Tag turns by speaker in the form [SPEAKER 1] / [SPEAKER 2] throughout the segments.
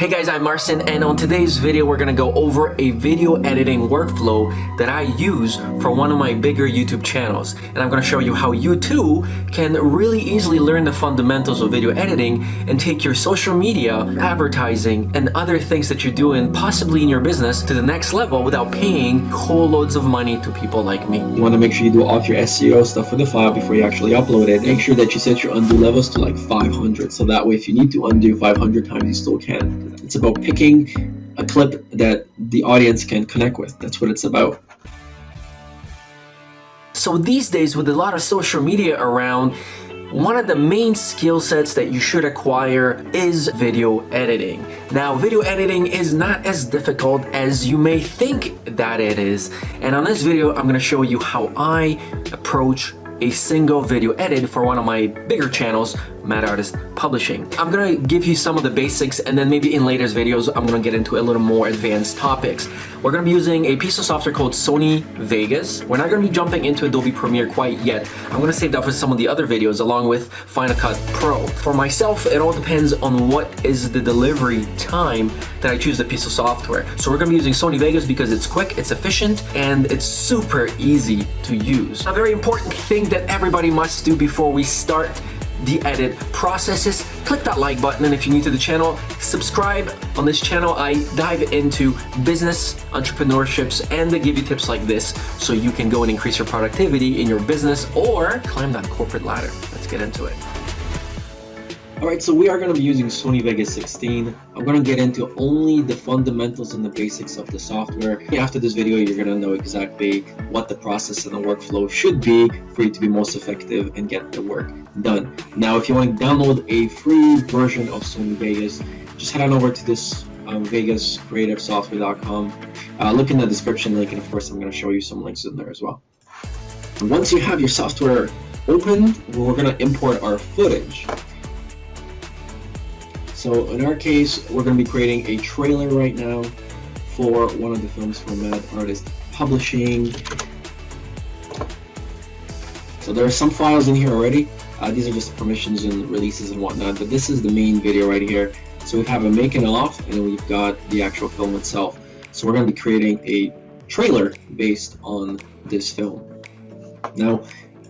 [SPEAKER 1] Hey guys, I'm Marcin, and on today's video we're gonna go over a video editing workflow that I use for one of my bigger YouTube channels. And I'm gonna show you how you too can really easily learn the fundamentals of video editing and take your social media, advertising, and other things that you're doing possibly in your business to the next level without paying whole loads of money to people like me.
[SPEAKER 2] You want to make sure you do all of your SEO stuff for the file before you actually upload it. Make sure that you set your undo levels to like 500, so that way if you need to undo 500 times you still can. It's about picking a clip that the audience can connect with. That's what it's about.
[SPEAKER 1] So these days, with a lot of social media around, one of the main skill sets that you should acquire is video editing. Now, video editing is not as difficult as you may think that it is. And on this video, I'm gonna show you how I approach a single video edit for one of my bigger channels, Mad Artist Publishing. I'm gonna give you some of the basics, and then maybe in later videos, I'm gonna get into a little more advanced topics. We're gonna be using a piece of software called Sony Vegas. We're not gonna be jumping into Adobe Premiere quite yet. I'm gonna save that for some of the other videos along with Final Cut Pro. For myself, it all depends on what is the delivery time that I choose the piece of software. So we're gonna be using Sony Vegas because it's quick, it's efficient, and it's super easy to use. A very important thing that everybody must do before we start the edit process is click that like button, and if you're new to the channel, subscribe. On this channel, I dive into business, entrepreneurships, and I give you tips like this so you can go and increase your productivity in your business or climb that corporate ladder. Let's get into it.
[SPEAKER 2] Alright, so we are going to be using Sony Vegas 16. I'm going to get into only the fundamentals and the basics of the software. After this video, you're going to know exactly what the process and the workflow should be for you to be most effective and get the work done. Now, if you want to download a free version of Sony Vegas, just head on over to this vegascreativesoftware.com. Look in the description link, and of course, I'm going to show you some links in there as well. Once you have your software open, we're going to import our footage. So in our case, we're going to be creating a trailer right now for one of the films from Mad Artist Publishing. So there are some files in here already. These are just permissions and releases and whatnot, but this is the main video right here. So we have a making of, and then we've got the actual film itself. So we're going to be creating a trailer based on this film. Now,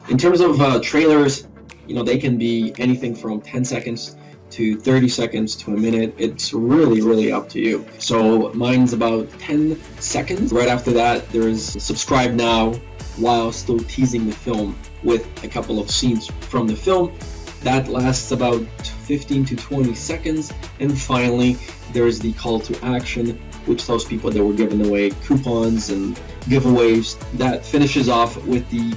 [SPEAKER 2] in terms of trailers, you know, they can be anything from 10 seconds to 30 seconds to a minute. It's really up to you. So mine's about 10 seconds. Right after that, there's subscribe now, while still teasing the film with a couple of scenes from the film. That lasts about 15 to 20 seconds. And finally, there's the call to action, which tells people that we're giving away coupons and giveaways. That finishes off with the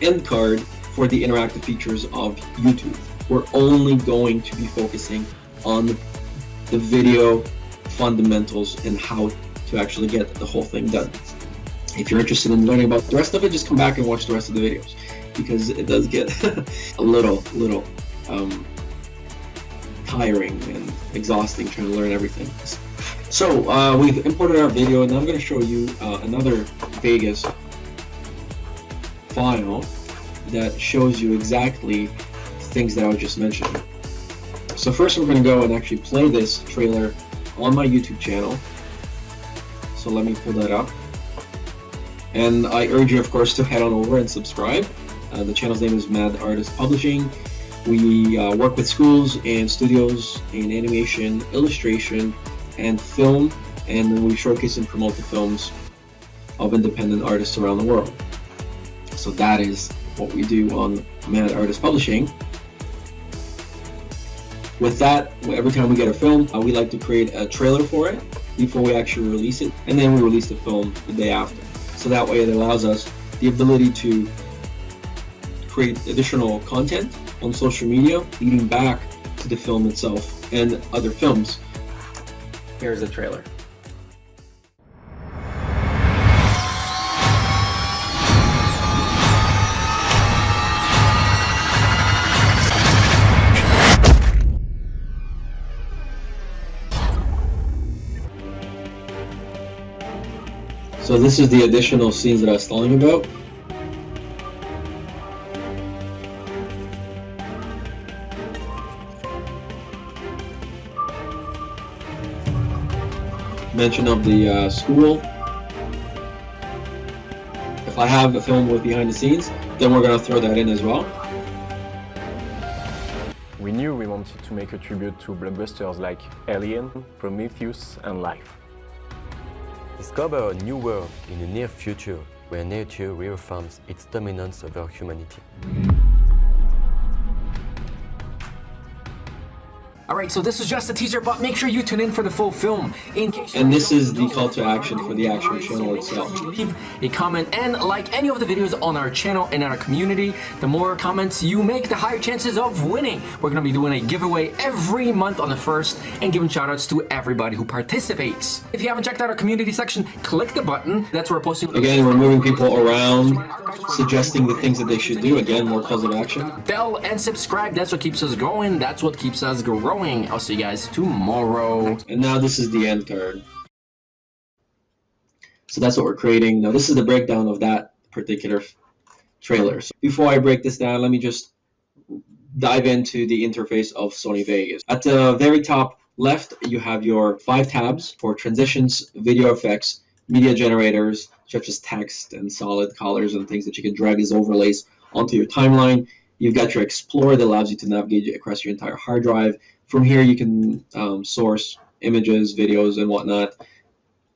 [SPEAKER 2] end card for the interactive features of YouTube. We're only going to be focusing on the video fundamentals and how to actually get the whole thing done. If you're interested in learning about the rest of it, just come back and watch the rest of the videos, because it does get a little tiring and exhausting trying to learn everything. So we've imported our video, and I'm going to show you another Vegas file that shows you exactly things that I was just mentioning. So first we're going to go and actually play this trailer on my YouTube channel. So let me pull that up. And I urge you, of course, to head on over and subscribe. The channel's name is Mad Artist Publishing. We work with schools and studios in animation, illustration, and film, and we showcase and promote the films of independent artists around the world. So that is what we do on Mad Artist Publishing. With that, every time we get a film, we like to create a trailer for it before we actually release it, and then we release the film the day after. So that way it allows us the ability to create additional content on social media leading back to the film itself and other films.
[SPEAKER 1] Here's the trailer.
[SPEAKER 2] So this is the additional scenes that I was telling you about. mention of the school. If I have a film with behind the scenes, then we're going to throw that in as well.
[SPEAKER 3] We knew we wanted to make a tribute to blockbusters like Alien, Prometheus, and Life.
[SPEAKER 4] Discover a new world in the near future where nature reaffirms its dominance over humanity.
[SPEAKER 1] Alright, so this is just a teaser, but make sure you tune in for the full film.
[SPEAKER 2] And this is the call to action for the actual channel itself.
[SPEAKER 1] Leave a comment and like any of the videos on our channel and in our community. The more comments you make, the higher chances of winning. We're going to be doing a giveaway every month on the 1st and giving shoutouts to everybody who participates. If you haven't checked out our community section, click the button. That's where we're posting.
[SPEAKER 2] Again, we're moving people around, suggesting the things that they should do. Again, more calls of action.
[SPEAKER 1] Bell and subscribe. That's what keeps us going. That's what keeps us growing. I'll see you guys tomorrow.
[SPEAKER 2] And now this is the end card. So that's what we're creating. Now this is the breakdown of that particular trailer. So before I break this down, let me just dive into the interface of Sony Vegas. At the very top left, you have your 5 tabs for transitions, video effects, media generators, such as text and solid colors and things that you can drag as overlays onto your timeline. You've got your Explorer that allows you to navigate across your entire hard drive. From here, you can source images, videos, and whatnot.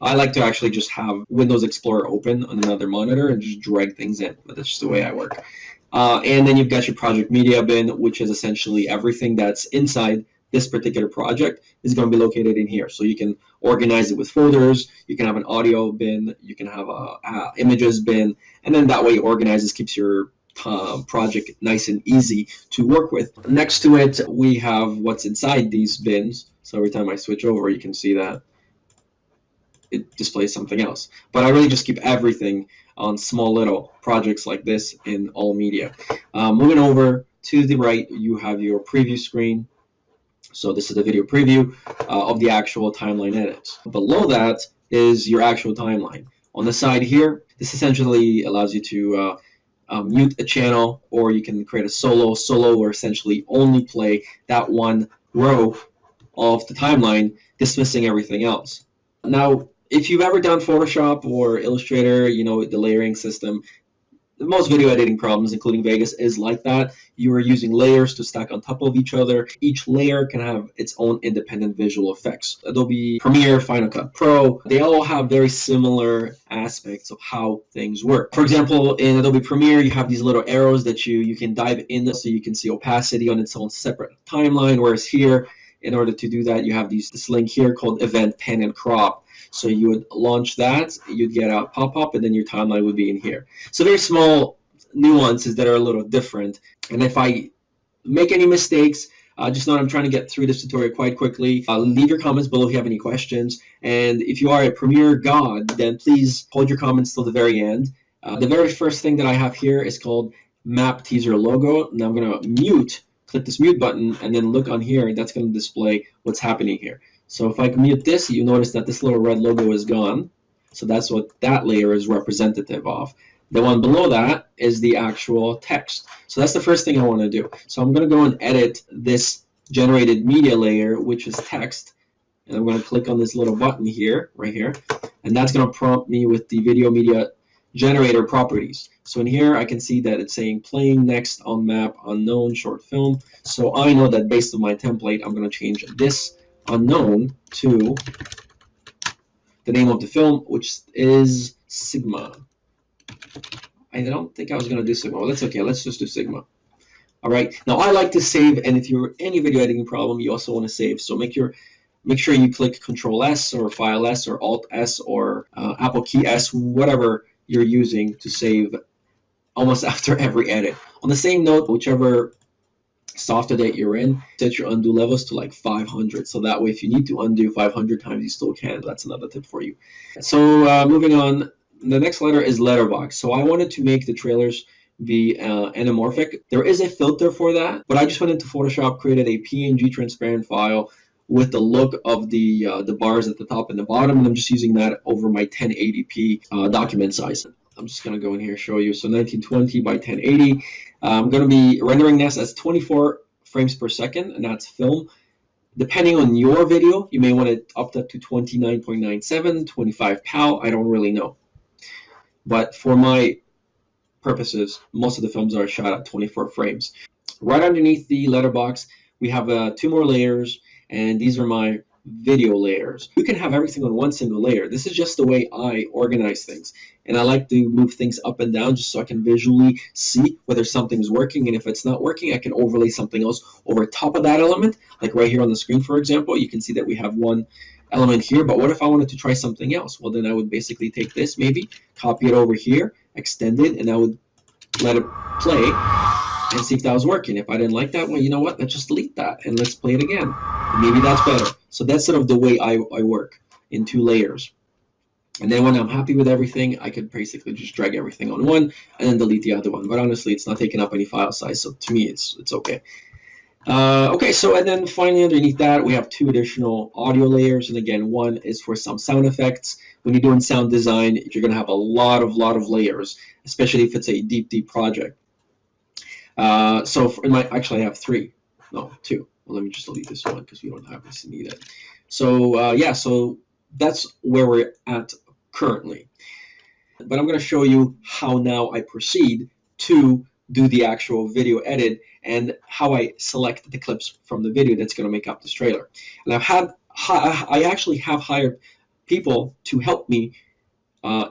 [SPEAKER 2] I like to actually just have Windows Explorer open on another monitor and just drag things in, but that's just the way I work. And then you've got your project media bin, which is essentially everything that's inside this particular project is going to be located in here. So you can organize it with folders, you can have an audio bin, you can have a images bin, and then that way it organizes, keeps your project nice and easy to work with. Next to it, we have what's inside these bins. So every time I switch over, you can see that it displays something else. But I really just keep everything on small little projects like this in all media. Moving over to the right, you have your preview screen. So this is the video preview of the actual timeline edits. Below that is your actual timeline. On the side here, this essentially allows you to mute a channel, or you can create a solo or essentially only play that one row of the timeline, dismissing everything else. Now, if you've ever done Photoshop or Illustrator, you know the layering system. Most video editing problems, including Vegas, is like that. You are using layers to stack on top of each other. Each layer can have its own independent visual effects. Adobe Premiere, Final Cut Pro, they all have very similar aspects of how things work. For example, in Adobe Premiere, you have these little arrows that you can dive in, so you can see opacity on its own separate timeline, whereas here, in order to do that, you have this link here called Event Pan and Crop. So you would launch that, you'd get a pop-up, and then your timeline would be in here. So very small nuances that are a little different. And if I make any mistakes, just know I'm trying to get through this tutorial quite quickly. Leave your comments below if you have any questions. And if you are a Premiere god, then please hold your comments till the very end. The very first thing that I have here is called Map Teaser Logo. Now I'm going to mute, click this mute button, and then look on here, and that's going to display what's happening here. So if I mute this, you notice that this little red logo is gone. So that's what that layer is representative of. The one below that is the actual text. So that's the first thing I want to do. So I'm going to go and edit this generated media layer, which is text. And I'm going to click on this little button here, right here. And that's going to prompt me with the video media generator properties. So in here, I can see that it's saying playing next on map unknown short film. So I know that based on my template, I'm going to change this unknown to the name of the film, which is Sigma. I don't think I was going to do Sigma. Well, that's okay. Let's just do Sigma. All right. Now, I like to save, and if you're any video editing problem, you also want to save. So make sure you click Control S or File S or Alt S or Apple Key S, whatever you're using to save almost after every edit. On the same note, whichever software that you're in, set your undo levels to like 500, so that way if you need to undo 500 times, you still can. That's another tip for you. So moving on, the next letter is letterbox. So I wanted to make the trailers be anamorphic. There is a filter for that, but I just went into Photoshop, created a PNG transparent file with the look of the bars at the top and the bottom, and I'm just using that over my 1080p document size. I'm just going to go in here and show you. So 1920 by 1080. I'm going to be rendering this as 24 frames per second, and that's film. Depending on your video, you may want it up to 29.97, 25 PAL, I don't really know. But for my purposes, most of the films are shot at 24 frames. Right underneath the letterbox, we have 2 more layers, and these are my video layers. You can have everything on one single layer. This is just the way I organize things. And I like to move things up and down just so I can visually see whether something's working, and if it's not working, I can overlay something else over top of that element. Like right here on the screen, for example, you can see that we have one element here, but what if I wanted to try something else? Well, then I would basically take this, maybe copy it over here, extend it, and I would let it play and see if that was working. If I didn't like that, well, you know what, let's just delete that and let's play it again. Maybe that's better. So that's sort of the way I work, in 2 layers. And then when I'm happy with everything, I could basically just drag everything on one and then delete the other one. But honestly, it's not taking up any file size, so to me, it's okay. Okay, so and then finally underneath that, we have 2 additional audio layers. And again, one is for some sound effects. When you're doing sound design, you're going to have a lot of layers, especially if it's a deep project. So actually I have 3, no, 2. Well, let me just delete this one because we don't have this needed. So yeah, so that's where we're at currently. But I'm going to show you how now I proceed to do the actual video edit and how I select the clips from the video that's going to make up this trailer. And I actually have hired people to help me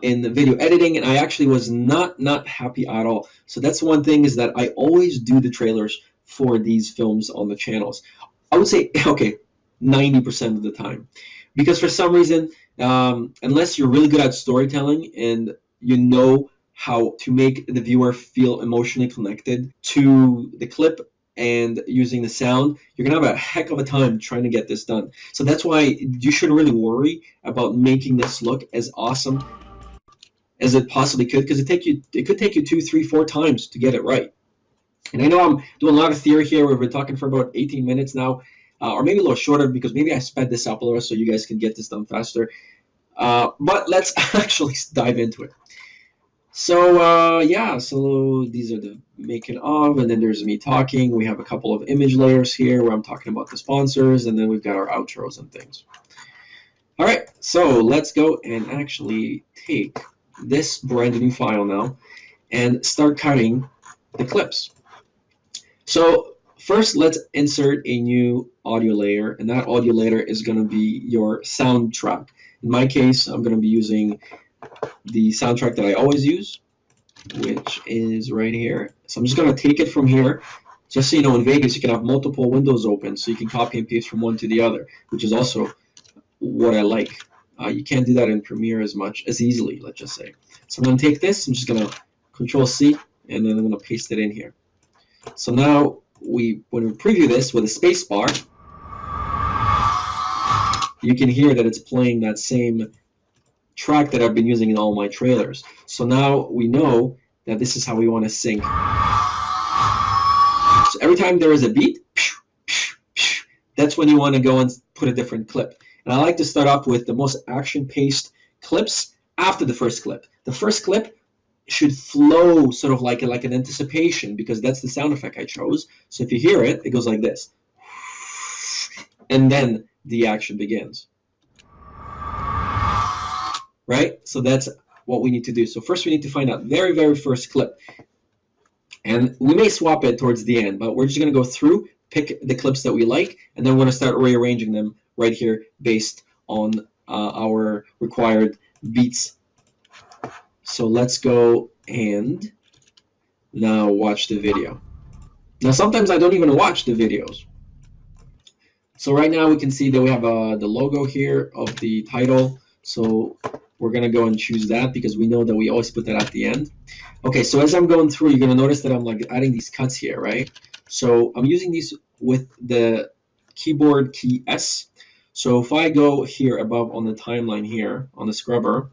[SPEAKER 2] in the video editing, and I actually was not happy at all. So that's one thing, is that I always do the trailers for these films on the channels. I would say, okay, 90% of the time. Because for some reason, unless you're really good at storytelling and you know how to make the viewer feel emotionally connected to the clip and using the sound, you're gonna have a heck of a time trying to get this done. So that's why you shouldn't really worry about making this look as awesome as it possibly could, because it could take you 2, 3, 4 times to get it right. And I know I'm doing a lot of theory here. We've been talking for about 18 minutes now, or maybe a little shorter, because maybe I sped this up a little so you guys can get this done faster. But let's actually dive into it. So yeah, so these are the making of, and then there's me talking. We have a couple of image layers here where I'm talking about the sponsors, and then we've got our outros and things. All right, so let's go and actually take this brand new file now and start cutting the clips. So first, let's insert a new audio layer, and that audio layer is going to be your soundtrack. In my case, I'm going to be using the soundtrack that I always use, which is right here. So I'm just going to take it from here. Just so you know, in Vegas, you can have multiple windows open, so you can copy and paste from one to the other, which is also what I like. You can't do that in Premiere as easily, let's just say. So I'm going to take this, I'm just going to Control-C, and then I'm going to paste it in here. So now, when we preview this with a space bar, you can hear that it's playing that same track that I've been using in all my trailers. So now we know that this is how we want to sync. So every time there is a beat, that's when you want to go and put a different clip. And I like to start off with the most action-paced clips after the first clip. The first clip should flow sort of like an anticipation, because that's the sound effect I chose. So if you hear it, it goes like this. And then the action begins. Right? So that's what we need to do. So first we need to find out very, very first clip. And we may swap it towards the end, but we're just going to go through, pick the clips that we like, and then we're going to start rearranging them right here based on our required beats. So let's go and now watch the video. Now sometimes I don't even watch the videos. So right now we can see that we have the logo here of the title. So we're going to go and choose that because we know that we always put that at the end. Okay, so as I'm going through, you're going to notice that I'm like adding these cuts here, right? So I'm using these with the keyboard key S. So if I go here above on the timeline here on the scrubber,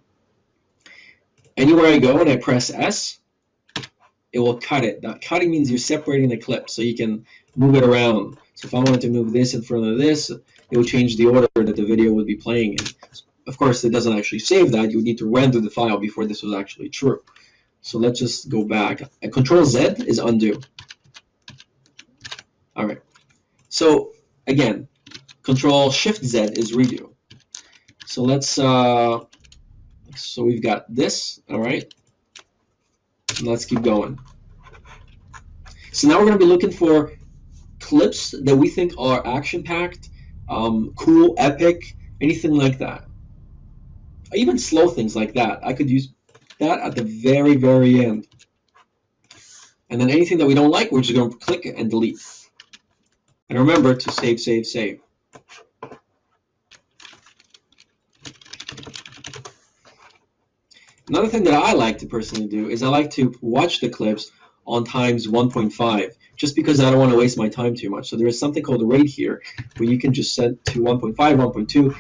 [SPEAKER 2] anywhere I go and I press S, it will cut it. That cutting means you're separating the clip so you can move it around. So if I wanted to move this in front of this, it will change the order that the video would be playing in. Of course, it doesn't actually save that. You would need to render the file before this was actually true. So let's just go back. Control-Z is undo. All right. So again, Control Shift Z is redo. So let's so we've got this, all right. And let's keep going. So now we're going to be looking for clips that we think are action-packed, cool, epic, anything like that. Even slow things like that. I could use that at the very, very end. And then anything that we don't like, we're just going to click and delete. And remember to save, save, save. Another thing that I like to personally do is I like to watch the clips on times 1.5, just because I don't want to waste my time too much. So there is something called a rate here, where you can just set to 1.5, 1.2,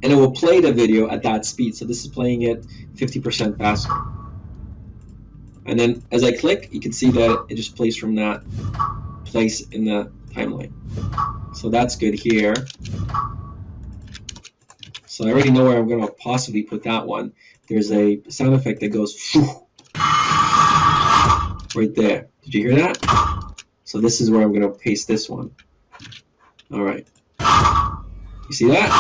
[SPEAKER 2] and it will play the video at that speed. So this is playing it 50% faster. And then as I click, you can see that it just plays from that place in the timeline. So that's good here. So I already know where I'm going to possibly put that one. There's a sound effect that goes right there. Did you hear that? So this is where I'm going to paste this one. All right. You see that?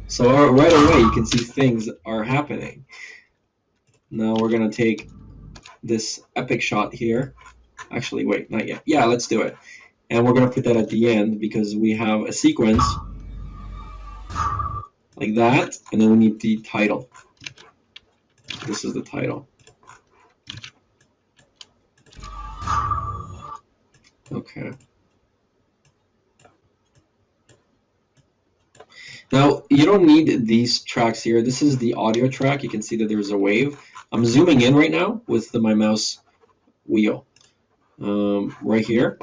[SPEAKER 2] So right away you can see things are happening. Now we're going to take this epic shot here. Actually, wait, not yet. Yeah, let's do it. And we're going to put that at the end because we have a sequence like that, and then we need the title. This is the title. Okay. Now, you don't need these tracks here. This is the audio track. You can see that there's a wave. I'm zooming in right now with my mouse wheel. Right here.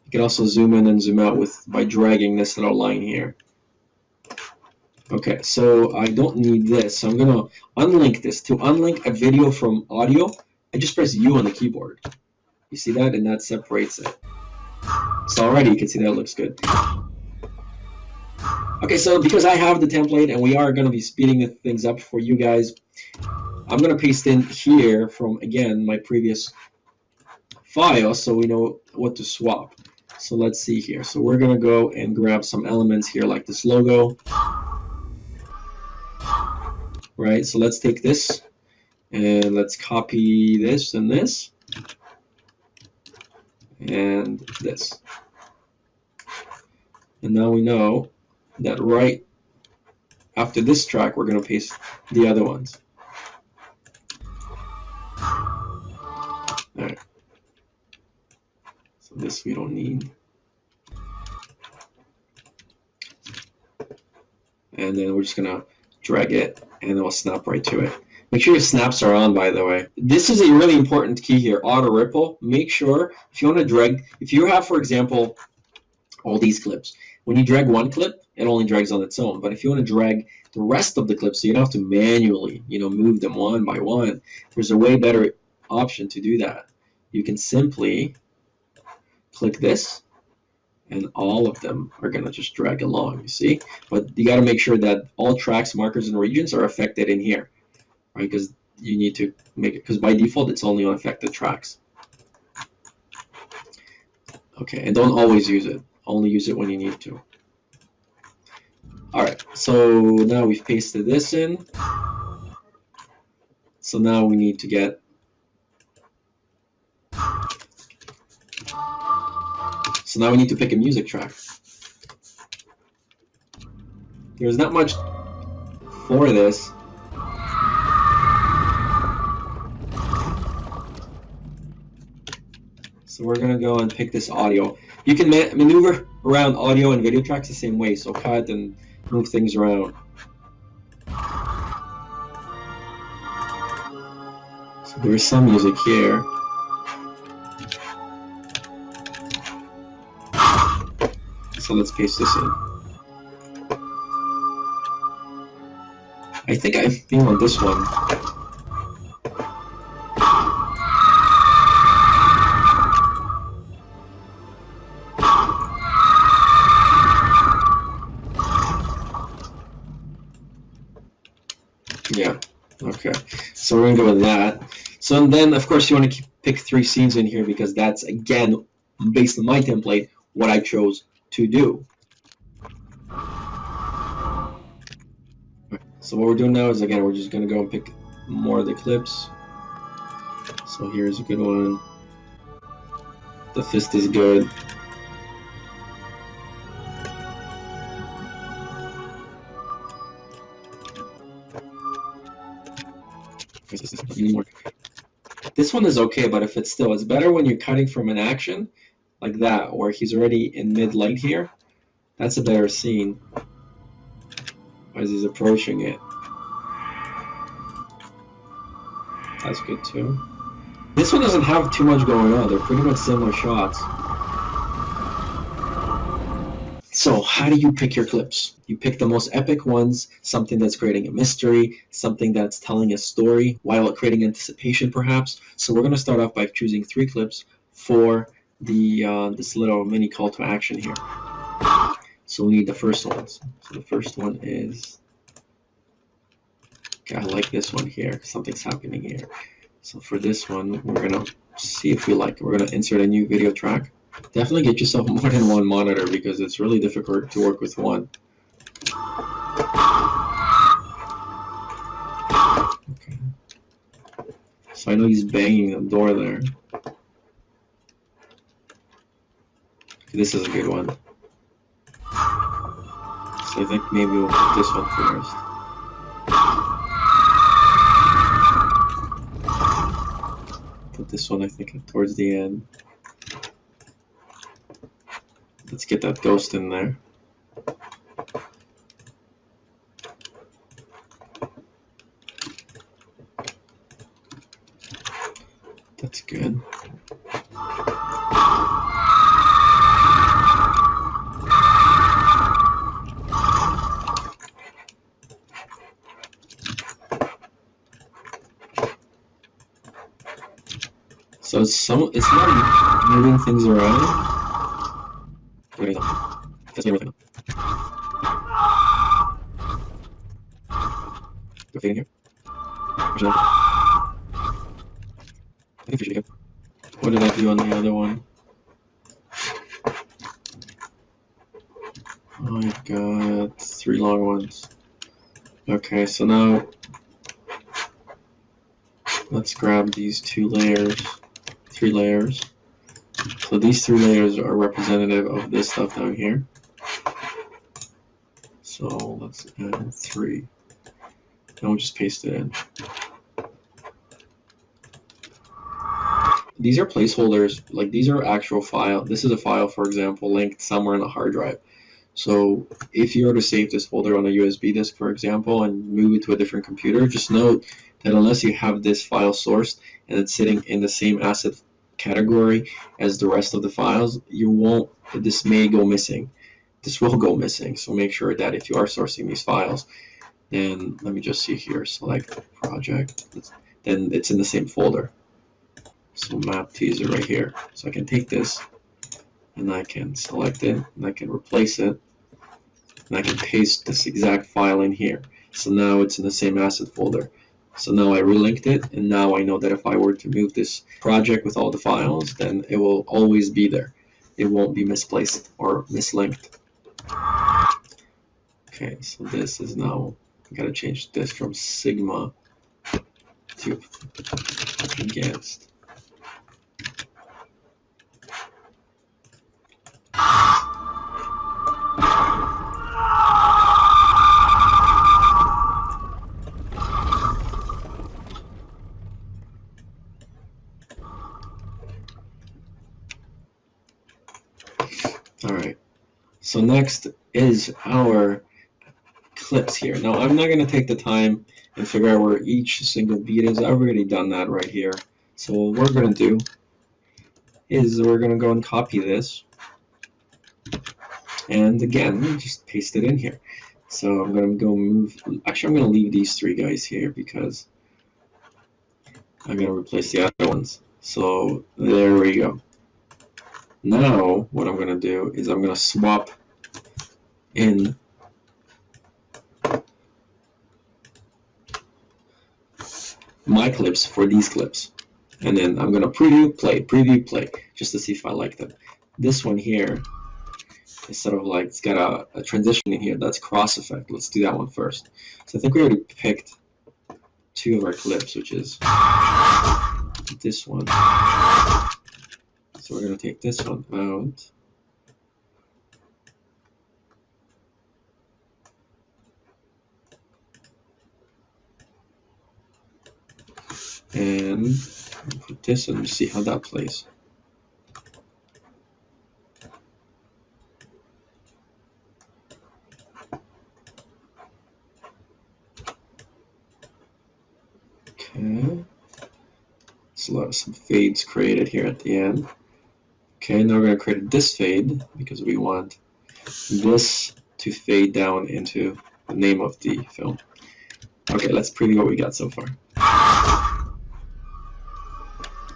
[SPEAKER 2] You can also zoom in and zoom out by dragging this little line here. Okay, so I don't need this. So I'm going to unlink this. To unlink a video from audio, I just press U on the keyboard. You see that? And that separates it. So already you can see that looks good. Okay, so because I have the template and we are going to be speeding things up for you guys, I'm going to paste in here from, again, my previous file so we know what to swap. So let's see here. So we're going to go and grab some elements here like this logo. Right, so let's take this and let's copy this and this and this. And now we know that right after this track we're going to paste the other ones. Alright, so this we don't need. And then we're just going to drag it and it will snap right to it. Make sure your snaps are on, by the way. This is a really important key here, auto ripple. Make sure if you want to drag, if you have, for example, all these clips, when you drag one clip, it only drags on its own. But if you want to drag the rest of the clips, so you don't have to manually, move them one by one, there's a way better option to do that. You can simply click this, and all of them are going to just drag along, you see? But you got to make sure that all tracks, markers, and regions are affected in here, right? Because you need to make it, because by default, it's only on affected tracks. Okay, and don't always use it. Only use it when you need to. All right, so now we've pasted this in. So now we need to get So now we need to pick a music track. There's not much for this. So we're gonna go and pick this audio. You can maneuver around audio and video tracks the same way, so cut and move things around. So there's some music here. So let's paste this in. I think I feel on this one. Yeah, okay. So we're gonna go with that. So then, of course, you want to pick 3 scenes in here because that's, again, based on my template, what I chose to do. So what we're doing now is, again, we're just going to go and pick more of the clips. So here's a good one. The fist is good. This one is okay, but if it's better when you're cutting from an action like that, where he's already in mid-light here. That's a better scene as he's approaching it. That's good too. This one doesn't have too much going on. They're pretty much similar shots. So how do you pick your clips? You pick the most epic ones, something that's creating a mystery, something that's telling a story while creating anticipation perhaps. So we're going to start off by choosing 3 clips for the this little mini call to action here. So we need the first ones. So the first one is, okay, I like this one here. Something's happening here. So for this one, we're going to see if we like it. We're going to insert a new video track. Definitely get yourself more than one monitor because it's really difficult to work with one. Okay. So I know he's banging the door there. This is a good one. So I think maybe we'll put this one first. Put this one, I think, towards the end. Let's get that ghost in there. That's good. So it's not moving things around. That's everything. Go fade in here. I think we should go. What did I do on the other one? Oh, I got 3 long ones. Okay, so now let's grab these 3 layers. So these 3 layers are representative of this stuff down here. So let's add 3. And we'll just paste it in. These are placeholders, like these are actual file. This is a file, for example, linked somewhere on a hard drive. So if you were to save this folder on a USB disk, for example, and move it to a different computer, just note that unless you have this file sourced and it's sitting in the same asset category as the rest of the files, this may go missing. This will go missing. So make sure that if you are sourcing these files, then let me just see here, select project, then it's in the same folder. So map teaser right here. So I can take this and I can select it and I can replace it and I can paste this exact file in here. So now it's in the same asset folder. So now I relinked it, and now I know that if I were to move this project with all the files, then it will always be there. It won't be misplaced or mislinked. Okay, so this is now, I gotta change this from Sigma to against. Alright, so next is our clips here. Now I'm not going to take the time and figure out where each single beat is. I've already done that right here. So what we're going to do is we're going to go and copy this. And again, just paste it in here. So I'm going to go move, actually I'm going to leave these 3 guys here because I'm going to replace the other ones. So there we go. Now, what I'm going to do is I'm going to swap in my clips for these clips. And then I'm going to preview, play, just to see if I like them. This one here instead of like, it's got a transition in here. That's cross effect. Let's do that one first. So I think we already picked two of our clips, which is this one. So we're going to take this one out. And put this in and see how that plays. Okay. So some fades created here at the end. Okay, now we're going to create this fade because we want this to fade down into the name of the film. Okay, let's preview what we got so far.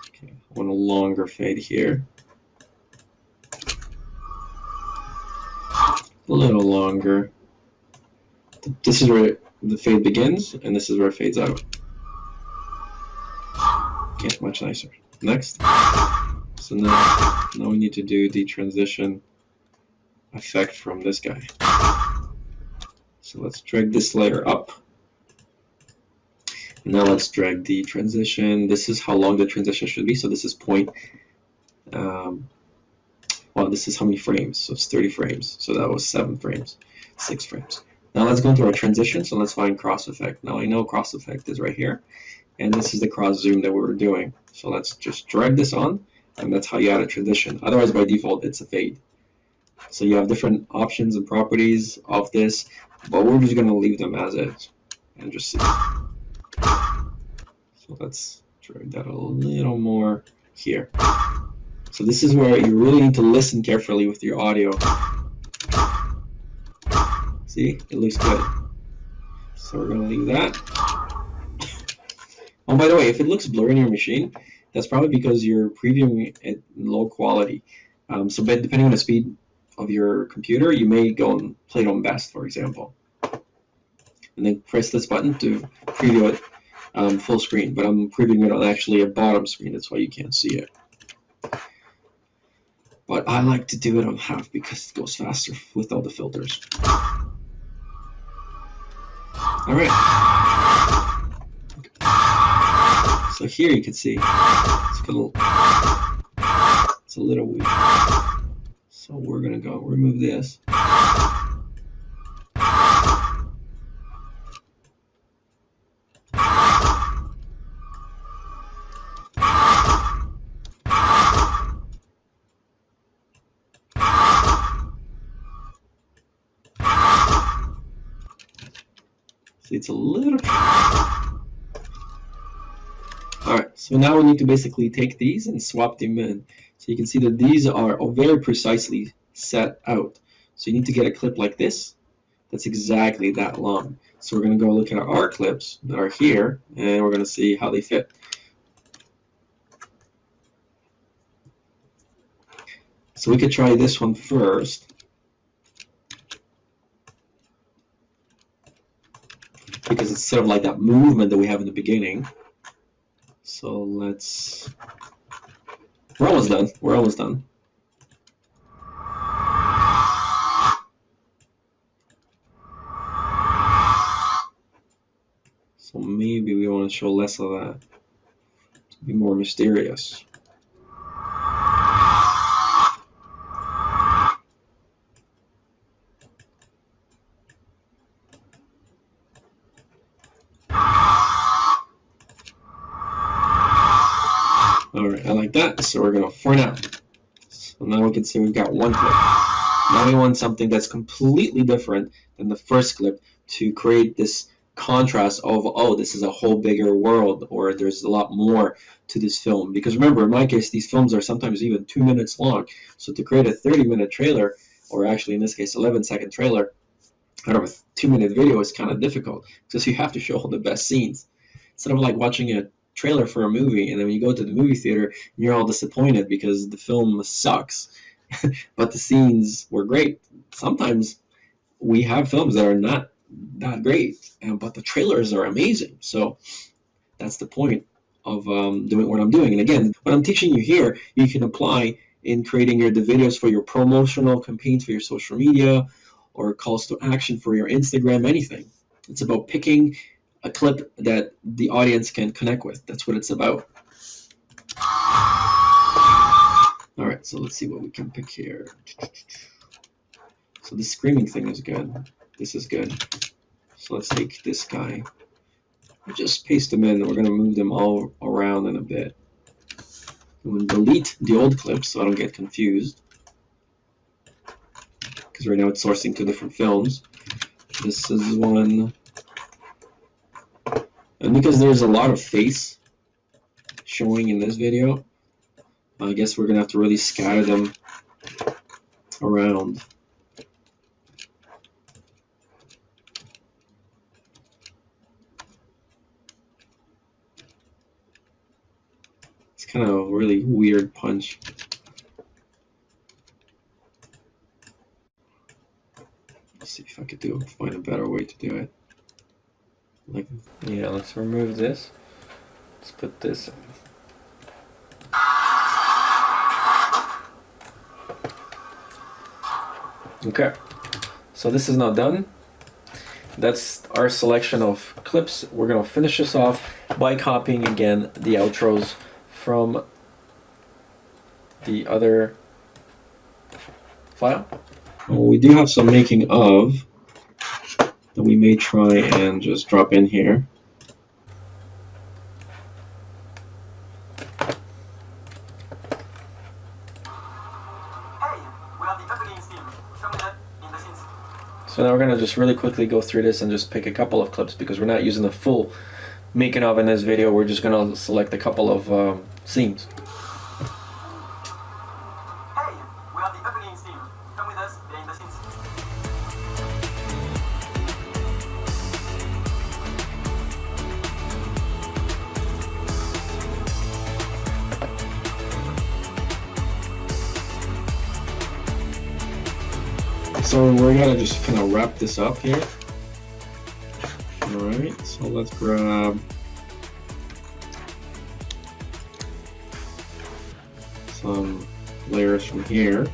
[SPEAKER 2] Okay, I want a longer fade here. A little longer. This is where the fade begins, and this is where it fades out. Okay, much nicer. Next. So now we need to do the transition effect from this guy. So let's drag this layer up. Now let's drag the transition. This is how long the transition should be. So this is well, this is how many frames. So it's 30 frames. So that was 7 frames, 6 frames. Now let's go into our transition. So let's find cross effect. Now I know cross effect is right here. And this is the cross zoom that we were doing. So let's just drag this on. And that's how you add a transition. Otherwise, by default, it's a fade. So you have different options and properties of this, but we're just going to leave them as is and just see. So let's drag that a little more here. So this is where you really need to listen carefully with your audio. See, it looks good. So we're going to leave that. Oh, by the way, if it looks blurry in your machine, that's probably because you're previewing it at low quality. So depending on the speed of your computer, you may go and play it on best, for example. And then press this button to preview it full screen. But I'm previewing it on actually a bottom screen. That's why you can't see it. But I like to do it on half because it goes faster with all the filters. All right. So here you can see it's a little weak. So we're gonna go remove this. See, it's a little. Alright, so now we need to basically take these and swap them in. So you can see that these are very precisely set out. So you need to get a clip like this that's exactly that long. So we're going to go look at our clips that are here, and we're going to see how they fit. So we could try this one first. Because it's sort of like that movement that we have in the beginning. So let's, we're almost done. We're almost done. So maybe we want to show less of that to be more mysterious. Alright, I like that, so we're going to, for now. So now we can see we've got one clip. Now we want something that's completely different than the first clip to create this contrast of, oh, this is a whole bigger world, or there's a lot more to this film. Because remember, in my case, these films are sometimes even 2 minutes long. So to create a 30-minute trailer, or actually in this case, 11-second trailer, out of a 2-minute video is kind of difficult, because you have to show all the best scenes. Instead of like watching a trailer for a movie, and then when you go to the movie theater, you're all disappointed because the film sucks, but the scenes were great. Sometimes we have films that are not that great, but the trailers are amazing. So that's the point of doing what I'm doing. And again, what I'm teaching you here, you can apply in creating the videos for your promotional campaigns for your social media or calls to action for your Instagram, anything. It's about picking a clip that the audience can connect with. That's what it's about. All right, so let's see what we can pick here. So the screaming thing is good. This is good. So let's take this guy. Just paste them in. We're going to move them all around in a bit. We'll delete the old clips so I don't get confused. Because right now it's sourcing two different films. This is one. And because there's a lot of face showing in this video, I guess we're going to have to really scatter them around. It's kind of a really weird punch. Let's see if I could find a better way to do it. Like,
[SPEAKER 1] Yeah, let's remove this. Let's put this. Okay, so this is now done. That's our selection of clips. We're gonna finish this off by copying again the outros from the other file.
[SPEAKER 2] well, we do have some making of that we may try and just drop in here.
[SPEAKER 1] So now we're gonna just really quickly go through this and just pick a couple of clips because we're not using the full making of in this video. We're just gonna select a couple of scenes.
[SPEAKER 5] Hey, we are the opening team. Come with us behind the scenes.
[SPEAKER 2] So we're gonna just kind of wrap this up here. Alright, so let's grab some layers from here.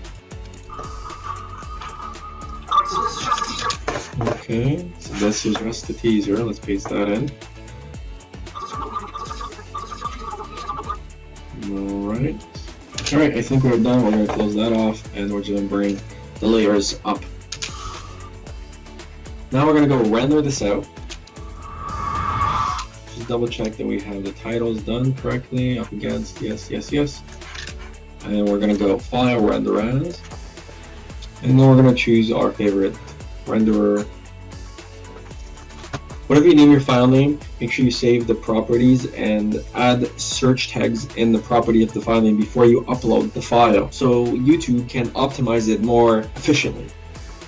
[SPEAKER 2] Okay, so this is just the teaser. Let's paste that in. Alright. Alright, I think we're done. We're gonna close that off and we're just gonna bring the layers up. Now we're gonna go render this out. Just double check that we have the titles done correctly up against yes, yes, yes. And we're gonna go File, Render As. And then we're gonna choose our favorite renderer. Whatever you name your file name, make sure you save the properties and add search tags in the property of the file name before you upload the file, so YouTube can optimize it more efficiently.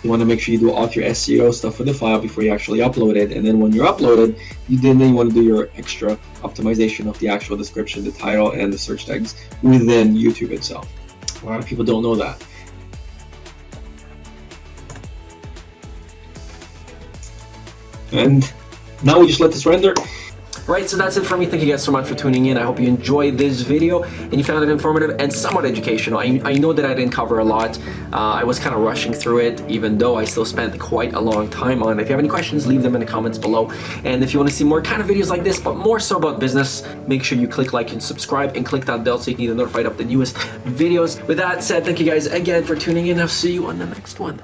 [SPEAKER 2] You want to make sure you do all of your SEO stuff for the file before you actually upload it, and then when you're uploaded, then you want to do your extra optimization of the actual description, the title, and the search tags within YouTube itself. A lot of people don't know that. And now we just let this render.
[SPEAKER 1] Right, so that's it for me. Thank you guys so much for tuning in. I hope you enjoyed this video and you found it informative and somewhat educational. I know that I didn't cover a lot. I was kind of rushing through it, even though I still spent quite a long time on it. If you have any questions, leave them in the comments below. And if you want to see more kind of videos like this, but more so about business, make sure you click like and subscribe and click that bell so you can get notified of the newest videos. With that said, thank you guys again for tuning in. I'll see you on the next one.